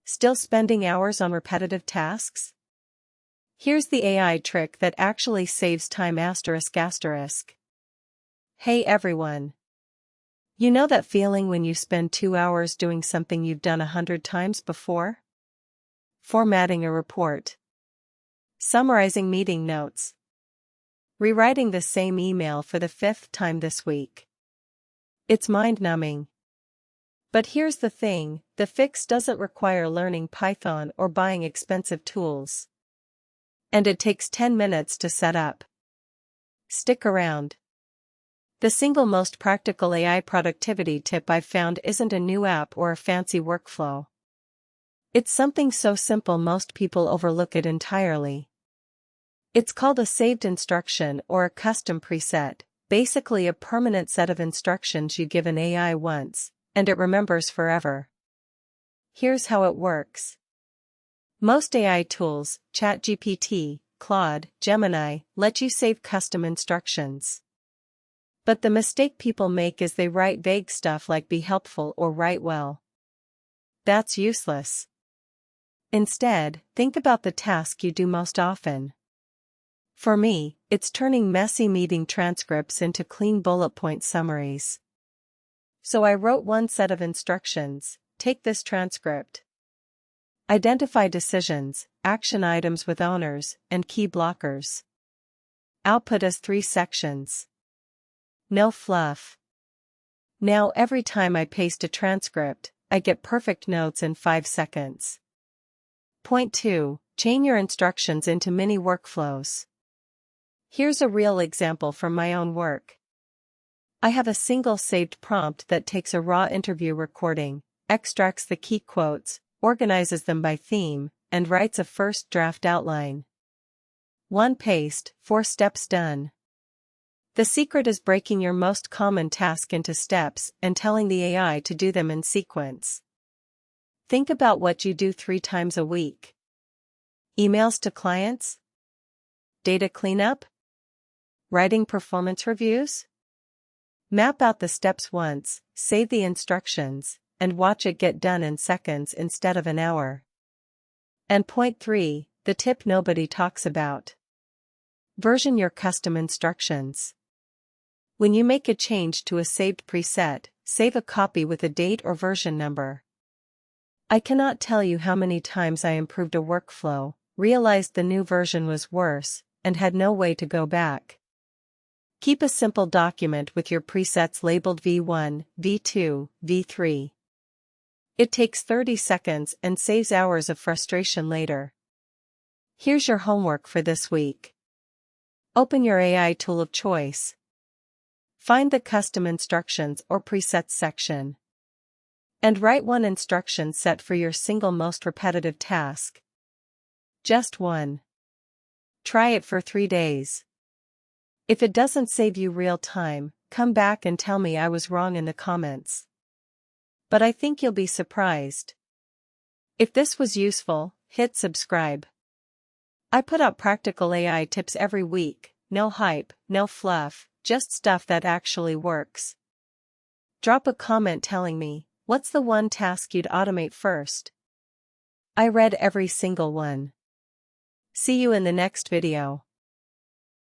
Still spending hours on repetitive tasks? Here's the AI trick that actually saves time ***. Hey everyone. You know that feeling when you spend 2 hours doing something you've done 100 times before? Formatting a report. Summarizing meeting notes. Rewriting the same email for the 5th time this week. It's mind-numbing. But here's the thing, the fix doesn't require learning Python or buying expensive tools. And it takes 10 minutes to set up. Stick around. The single most practical AI productivity tip I've found isn't a new app or a fancy workflow. It's something so simple most people overlook it entirely. It's called a saved instruction or a custom preset, basically a permanent set of instructions you give an AI once, and it remembers forever. Here's how it works. Most AI tools, ChatGPT, Claude, Gemini, let you save custom instructions. But the mistake people make is they write vague stuff like be helpful or write well. That's useless. Instead, think about the task you do most often. For me, it's turning messy meeting transcripts into clean bullet point summaries. So I wrote one set of instructions: take this transcript. Identify decisions, action items with owners, and key blockers. Output as 3 sections. No fluff. Now every time I paste a transcript, I get perfect notes in 5 seconds. Point 2. Chain your instructions into mini workflows. Here's a real example from my own work. I have a single saved prompt that takes a raw interview recording, extracts the key quotes, organizes them by theme, and writes a first draft outline. 1 paste, 4 steps done. The secret is breaking your most common task into steps and telling the AI to do them in sequence. Think about what you do 3 times a week. Emails to clients? Data cleanup? Writing performance reviews? Map out the steps once, save the instructions, and watch it get done in seconds instead of an hour. And point 3, the tip nobody talks about. Version your custom instructions. When you make a change to a saved preset, save a copy with a date or version number. I cannot tell you how many times I improved a workflow, realized the new version was worse, and had no way to go back. Keep a simple document with your presets labeled V1, V2, V3. It takes 30 seconds and saves hours of frustration later. Here's your homework for this week. Open your AI tool of choice. Find the custom instructions or presets section. And write one instruction set for your single most repetitive task. Just one. Try it for 3 days. If it doesn't save you real time, come back and tell me I was wrong in the comments. But I think you'll be surprised. If this was useful, hit subscribe. I put out practical AI tips every week, no hype, no fluff, just stuff that actually works. Drop a comment telling me, what's the one task you'd automate first? I read every single one. See you in the next video.